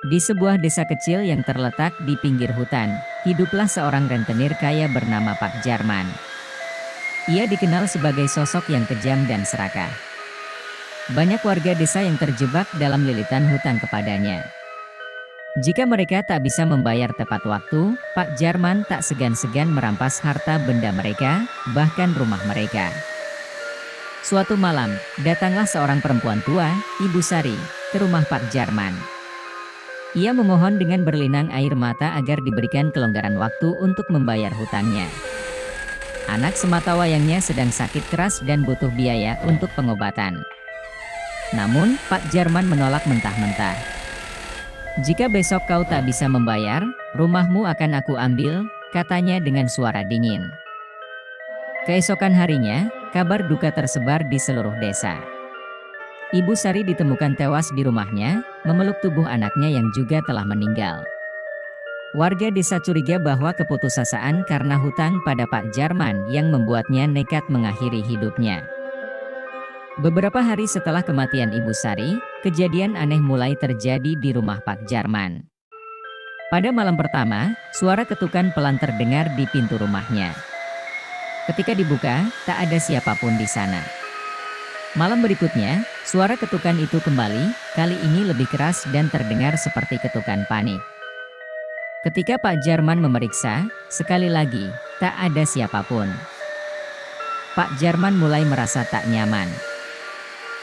Di sebuah desa kecil yang terletak di pinggir hutan, hiduplah seorang rentenir kaya bernama Pak Jarman. Ia dikenal sebagai sosok yang kejam dan serakah. Banyak warga desa yang terjebak dalam lilitan hutang kepadanya. Jika mereka tak bisa membayar tepat waktu, Pak Jarman tak segan-segan merampas harta benda mereka, bahkan rumah mereka. Suatu malam, datanglah seorang perempuan tua, Ibu Sari, ke rumah Pak Jarman. Ia memohon dengan berlinang air mata agar diberikan kelonggaran waktu untuk membayar hutangnya. Anak sematawayangnya sedang sakit keras dan butuh biaya untuk pengobatan. Namun, Pak Jarman menolak mentah-mentah. "Jika besok kau tak bisa membayar, rumahmu akan aku ambil," katanya dengan suara dingin. Keesokan harinya, kabar duka tersebar di seluruh desa. Ibu Sari ditemukan tewas di rumahnya, memeluk tubuh anaknya yang juga telah meninggal. Warga desa curiga bahwa keputusasaan karena hutang pada Pak Jarman yang membuatnya nekat mengakhiri hidupnya. Beberapa hari setelah kematian Ibu Sari, kejadian aneh mulai terjadi di rumah Pak Jarman. Pada malam pertama, suara ketukan pelan terdengar di pintu rumahnya. Ketika dibuka, tak ada siapapun di sana. Malam berikutnya, suara ketukan itu kembali, kali ini lebih keras dan terdengar seperti ketukan panik. Ketika Pak Jarman memeriksa, sekali lagi, tak ada siapapun. Pak Jarman mulai merasa tak nyaman.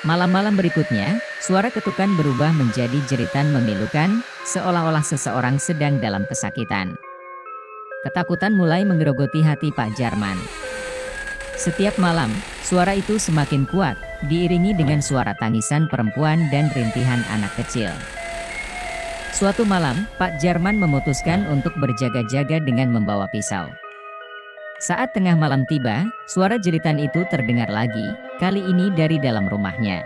Malam-malam berikutnya, suara ketukan berubah menjadi jeritan memilukan, seolah-olah seseorang sedang dalam kesakitan. Ketakutan mulai menggerogoti hati Pak Jarman. Setiap malam, suara itu semakin kuat, diiringi dengan suara tangisan perempuan dan rintihan anak kecil. Suatu malam, Pak Jarman memutuskan untuk berjaga-jaga dengan membawa pisau. Saat tengah malam tiba, suara jeritan itu terdengar lagi, kali ini dari dalam rumahnya.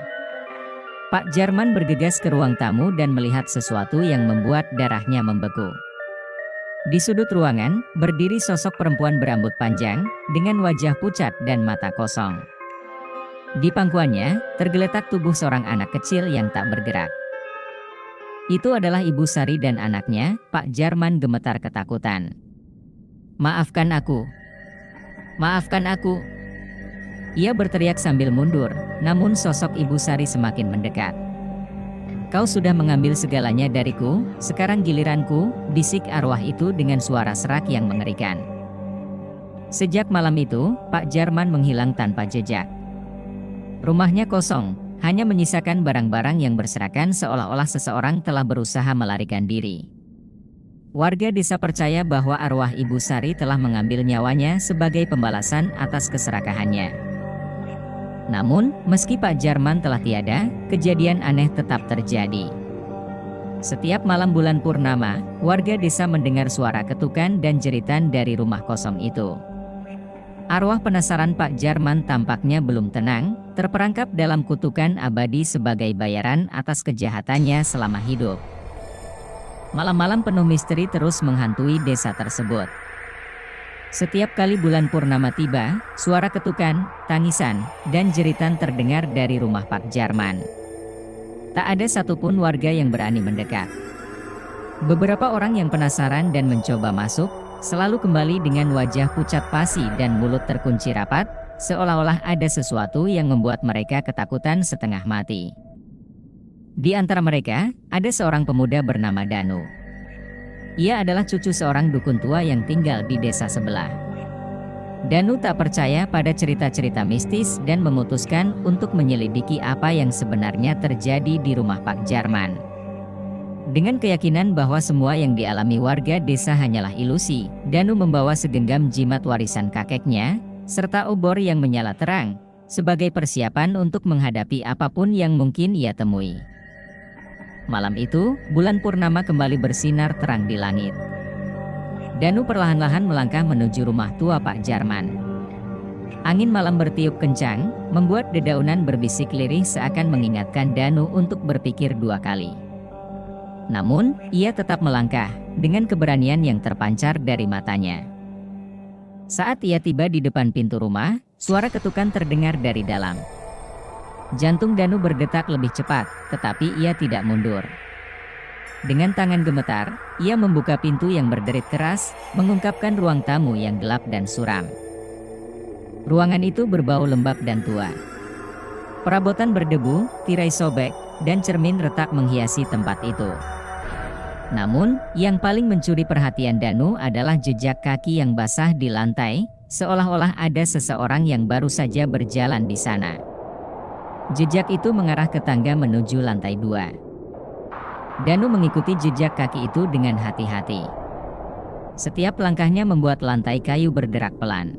Pak Jarman bergegas ke ruang tamu dan melihat sesuatu yang membuat darahnya membeku. Di sudut ruangan, berdiri sosok perempuan berambut panjang, dengan wajah pucat dan mata kosong. Di pangkuannya, tergeletak tubuh seorang anak kecil yang tak bergerak. Itu adalah Ibu Sari dan anaknya. Pak Jarman gemetar ketakutan. "Maafkan aku. Maafkan aku." Ia berteriak sambil mundur, namun sosok Ibu Sari semakin mendekat. "Kau sudah mengambil segalanya dariku, sekarang giliranku," bisik arwah itu dengan suara serak yang mengerikan. Sejak malam itu, Pak Jarman menghilang tanpa jejak. Rumahnya kosong, hanya menyisakan barang-barang yang berserakan seolah-olah seseorang telah berusaha melarikan diri. Warga desa percaya bahwa arwah Ibu Sari telah mengambil nyawanya sebagai pembalasan atas keserakahannya. Namun, meski Pak Jarman telah tiada, kejadian aneh tetap terjadi. Setiap malam bulan purnama, warga desa mendengar suara ketukan dan jeritan dari rumah kosong itu. Arwah penasaran Pak Jarman tampaknya belum tenang, terperangkap dalam kutukan abadi sebagai bayaran atas kejahatannya selama hidup. Malam-malam penuh misteri terus menghantui desa tersebut. Setiap kali bulan purnama tiba, suara ketukan, tangisan, dan jeritan terdengar dari rumah Pak Jarman. Tak ada satupun warga yang berani mendekat. Beberapa orang yang penasaran dan mencoba masuk, selalu kembali dengan wajah pucat pasi dan mulut terkunci rapat, seolah-olah ada sesuatu yang membuat mereka ketakutan setengah mati. Di antara mereka, ada seorang pemuda bernama Danu. Ia adalah cucu seorang dukun tua yang tinggal di desa sebelah. Danu tak percaya pada cerita-cerita mistis dan memutuskan untuk menyelidiki apa yang sebenarnya terjadi di rumah Pak Jarman. Dengan keyakinan bahwa semua yang dialami warga desa hanyalah ilusi, Danu membawa segenggam jimat warisan kakeknya, serta obor yang menyala terang, sebagai persiapan untuk menghadapi apapun yang mungkin ia temui. Malam itu, bulan purnama kembali bersinar terang di langit. Danu perlahan-lahan melangkah menuju rumah tua Pak Jarman. Angin malam bertiup kencang, membuat dedaunan berbisik lirih seakan mengingatkan Danu untuk berpikir dua kali. Namun, ia tetap melangkah, dengan keberanian yang terpancar dari matanya. Saat ia tiba di depan pintu rumah, suara ketukan terdengar dari dalam. Jantung Danu berdetak lebih cepat, tetapi ia tidak mundur. Dengan tangan gemetar, ia membuka pintu yang berderit keras, mengungkapkan ruang tamu yang gelap dan suram. Ruangan itu berbau lembab dan tua. Perabotan berdebu, tirai sobek, dan cermin retak menghiasi tempat itu. Namun, yang paling mencuri perhatian Danu adalah jejak kaki yang basah di lantai, seolah-olah ada seseorang yang baru saja berjalan di sana. Jejak itu mengarah ke tangga menuju lantai 2. Danu mengikuti jejak kaki itu dengan hati-hati. Setiap langkahnya membuat lantai kayu berderak pelan.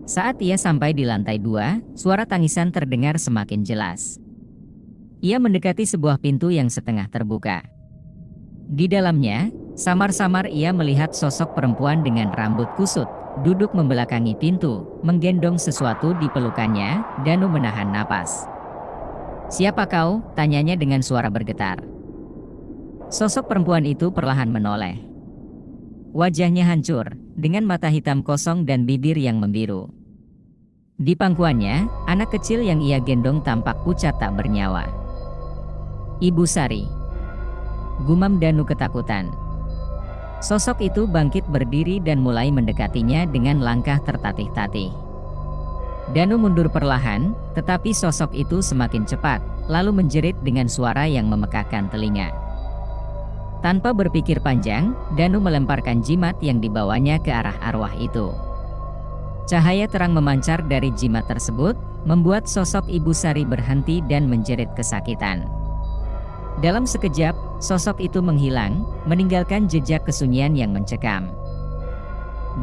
Saat ia sampai di lantai 2, suara tangisan terdengar semakin jelas. Ia mendekati sebuah pintu yang setengah terbuka. Di dalamnya, samar-samar ia melihat sosok perempuan dengan rambut kusut, duduk membelakangi pintu, menggendong sesuatu di pelukannya. Danu menahan napas. "Siapa kau?" tanyanya dengan suara bergetar. Sosok perempuan itu perlahan menoleh. Wajahnya hancur, dengan mata hitam kosong dan bibir yang membiru. Di pangkuannya, anak kecil yang ia gendong tampak pucat tak bernyawa. "Ibu Sari," gumam Danu ketakutan. Sosok itu bangkit berdiri dan mulai mendekatinya dengan langkah tertatih-tatih. Danu mundur perlahan, tetapi sosok itu semakin cepat, lalu menjerit dengan suara yang memekakkan telinga. Tanpa berpikir panjang, Danu melemparkan jimat yang dibawanya ke arah arwah itu. Cahaya terang memancar dari jimat tersebut, membuat sosok Ibu Sari berhenti dan menjerit kesakitan. Dalam sekejap, sosok itu menghilang, meninggalkan jejak kesunyian yang mencekam.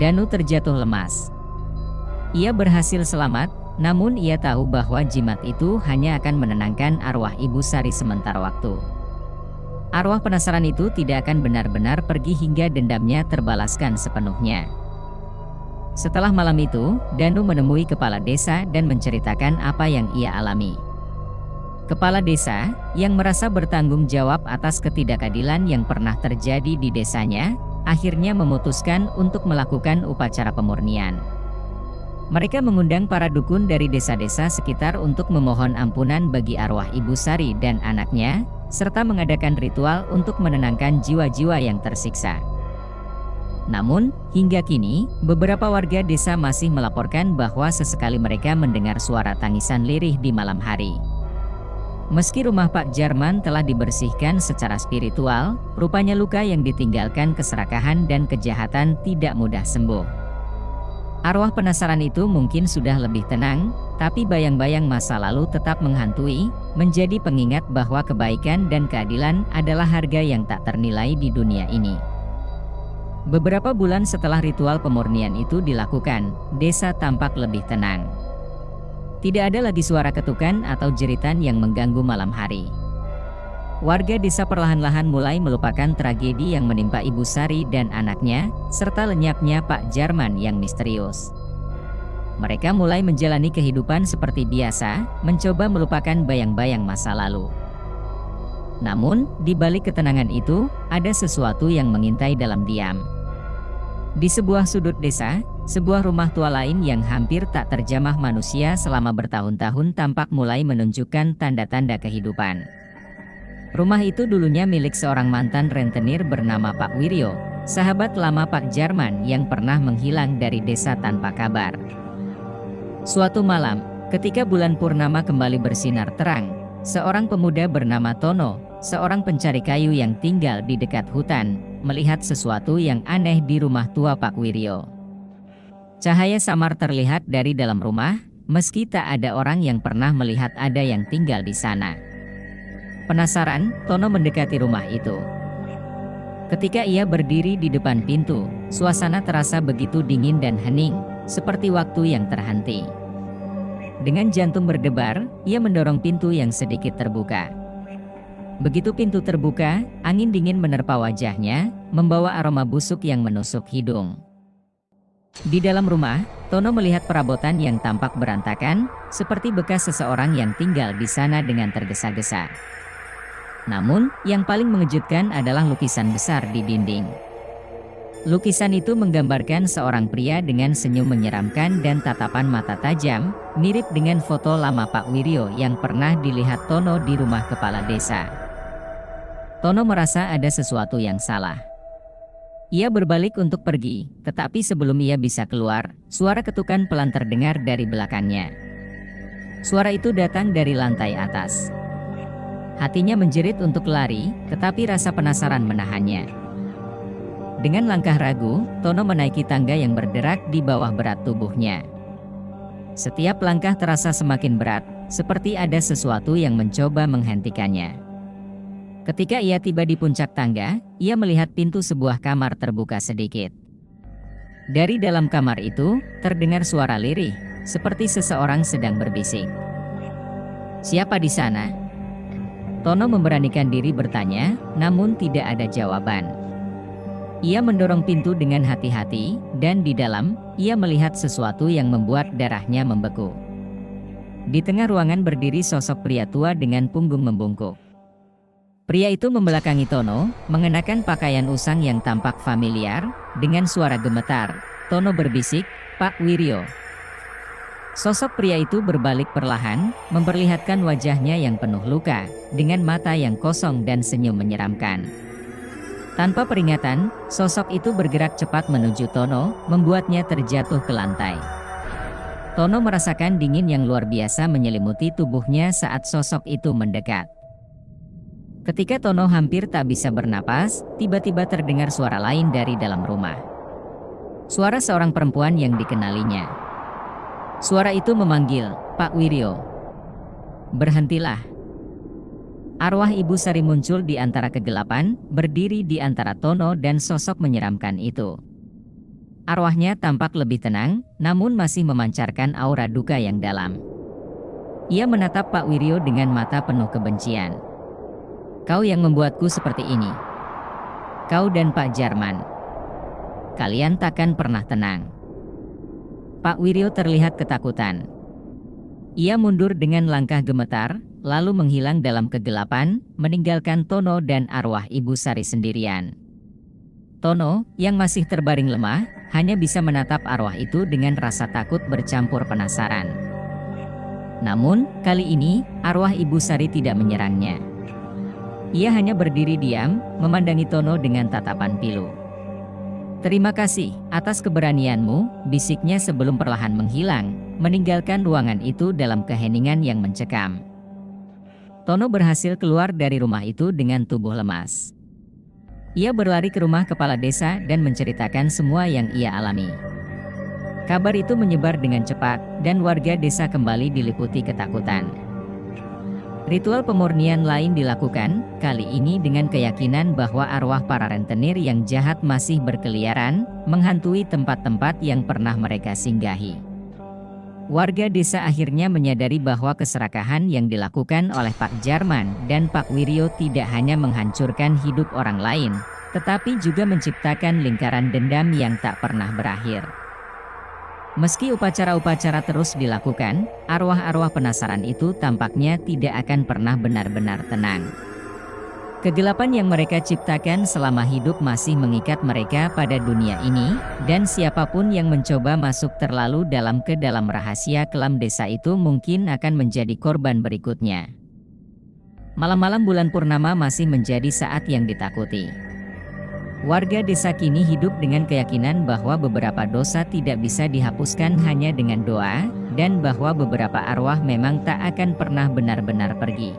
Danu terjatuh lemas. Ia berhasil selamat, namun ia tahu bahwa jimat itu hanya akan menenangkan arwah Ibu Sari sementara waktu. Arwah penasaran itu tidak akan benar-benar pergi hingga dendamnya terbalaskan sepenuhnya. Setelah malam itu, Danu menemui kepala desa dan menceritakan apa yang ia alami. Kepala desa, yang merasa bertanggung jawab atas ketidakadilan yang pernah terjadi di desanya, akhirnya memutuskan untuk melakukan upacara pemurnian. Mereka mengundang para dukun dari desa-desa sekitar untuk memohon ampunan bagi arwah Ibu Sari dan anaknya, serta mengadakan ritual untuk menenangkan jiwa-jiwa yang tersiksa. Namun, hingga kini, beberapa warga desa masih melaporkan bahwa sesekali mereka mendengar suara tangisan lirih di malam hari. Meski rumah Pak Jarman telah dibersihkan secara spiritual, rupanya luka yang ditinggalkan keserakahan dan kejahatan tidak mudah sembuh. Arwah penasaran itu mungkin sudah lebih tenang, tapi bayang-bayang masa lalu tetap menghantui, menjadi pengingat bahwa kebaikan dan keadilan adalah harga yang tak ternilai di dunia ini. Beberapa bulan setelah ritual pemurnian itu dilakukan, desa tampak lebih tenang. Tidak ada lagi suara ketukan atau jeritan yang mengganggu malam hari. Warga desa perlahan-lahan mulai melupakan tragedi yang menimpa Ibu Sari dan anaknya, serta lenyapnya Pak Jarman yang misterius. Mereka mulai menjalani kehidupan seperti biasa, mencoba melupakan bayang-bayang masa lalu. Namun, di balik ketenangan itu, ada sesuatu yang mengintai dalam diam. Di sebuah sudut desa, sebuah rumah tua lain yang hampir tak terjamah manusia selama bertahun-tahun tampak mulai menunjukkan tanda-tanda kehidupan. Rumah itu dulunya milik seorang mantan rentenir bernama Pak Wiryo, sahabat lama Pak Jarman yang pernah menghilang dari desa tanpa kabar. Suatu malam, ketika bulan purnama kembali bersinar terang, seorang pemuda bernama Tono, seorang pencari kayu yang tinggal di dekat hutan, melihat sesuatu yang aneh di rumah tua Pak Wiryo. Cahaya samar terlihat dari dalam rumah, meski tak ada orang yang pernah melihat ada yang tinggal di sana. Penasaran, Tono mendekati rumah itu. Ketika ia berdiri di depan pintu, suasana terasa begitu dingin dan hening, seperti waktu yang terhenti. Dengan jantung berdebar, ia mendorong pintu yang sedikit terbuka. Begitu pintu terbuka, angin dingin menerpa wajahnya, membawa aroma busuk yang menusuk hidung. Di dalam rumah, Tono melihat perabotan yang tampak berantakan, seperti bekas seseorang yang tinggal di sana dengan tergesa-gesa. Namun, yang paling mengejutkan adalah lukisan besar di dinding. Lukisan itu menggambarkan seorang pria dengan senyum menyeramkan dan tatapan mata tajam, mirip dengan foto lama Pak Wiryo yang pernah dilihat Tono di rumah kepala desa. Tono merasa ada sesuatu yang salah. Ia berbalik untuk pergi, tetapi sebelum ia bisa keluar, suara ketukan pelan terdengar dari belakangnya. Suara itu datang dari lantai atas. Hatinya menjerit untuk lari, tetapi rasa penasaran menahannya. Dengan langkah ragu, Tono menaiki tangga yang berderak di bawah berat tubuhnya. Setiap langkah terasa semakin berat, seperti ada sesuatu yang mencoba menghentikannya. Ketika ia tiba di puncak tangga, ia melihat pintu sebuah kamar terbuka sedikit. Dari dalam kamar itu, terdengar suara lirih, seperti seseorang sedang berbisik. "Siapa di sana?" Tono memberanikan diri bertanya, namun tidak ada jawaban. Ia mendorong pintu dengan hati-hati, dan di dalam, ia melihat sesuatu yang membuat darahnya membeku. Di tengah ruangan berdiri sosok pria tua dengan punggung membungkuk. Pria itu membelakangi Tono, mengenakan pakaian usang yang tampak familiar. Dengan suara gemetar, Tono berbisik, "Pak Wiryo." Sosok pria itu berbalik perlahan, memperlihatkan wajahnya yang penuh luka, dengan mata yang kosong dan senyum menyeramkan. Tanpa peringatan, sosok itu bergerak cepat menuju Tono, membuatnya terjatuh ke lantai. Tono merasakan dingin yang luar biasa menyelimuti tubuhnya saat sosok itu mendekat. Ketika Tono hampir tak bisa bernapas, tiba-tiba terdengar suara lain dari dalam rumah. Suara seorang perempuan yang dikenalinya. Suara itu memanggil, "Pak Wiryo, berhentilah." Arwah Ibu Sari muncul di antara kegelapan, berdiri di antara Tono dan sosok menyeramkan itu. Arwahnya tampak lebih tenang, namun masih memancarkan aura duka yang dalam. Ia menatap Pak Wiryo dengan mata penuh kebencian. "Kau yang membuatku seperti ini. Kau dan Pak Jarman. Kalian takkan pernah tenang." Pak Wiryo terlihat ketakutan. Ia mundur dengan langkah gemetar, lalu menghilang dalam kegelapan, meninggalkan Tono dan arwah Ibu Sari sendirian. Tono, yang masih terbaring lemah, hanya bisa menatap arwah itu dengan rasa takut bercampur penasaran. Namun, kali ini, arwah Ibu Sari tidak menyerangnya. Ia hanya berdiri diam, memandangi Tono dengan tatapan pilu. "Terima kasih atas keberanianmu," bisiknya sebelum perlahan menghilang, meninggalkan ruangan itu dalam keheningan yang mencekam. Tono berhasil keluar dari rumah itu dengan tubuh lemas. Ia berlari ke rumah kepala desa dan menceritakan semua yang ia alami. Kabar itu menyebar dengan cepat, dan warga desa kembali diliputi ketakutan. Ritual pemurnian lain dilakukan, kali ini dengan keyakinan bahwa arwah para rentenir yang jahat masih berkeliaran, menghantui tempat-tempat yang pernah mereka singgahi. Warga desa akhirnya menyadari bahwa keserakahan yang dilakukan oleh Pak Jarman dan Pak Wiryo tidak hanya menghancurkan hidup orang lain, tetapi juga menciptakan lingkaran dendam yang tak pernah berakhir. Meski upacara-upacara terus dilakukan, arwah-arwah penasaran itu tampaknya tidak akan pernah benar-benar tenang. Kegelapan yang mereka ciptakan selama hidup masih mengikat mereka pada dunia ini, dan siapapun yang mencoba masuk terlalu dalam ke dalam rahasia kelam desa itu mungkin akan menjadi korban berikutnya. Malam-malam bulan purnama masih menjadi saat yang ditakuti. Warga desa kini hidup dengan keyakinan bahwa beberapa dosa tidak bisa dihapuskan hanya dengan doa, dan bahwa beberapa arwah memang tak akan pernah benar-benar pergi.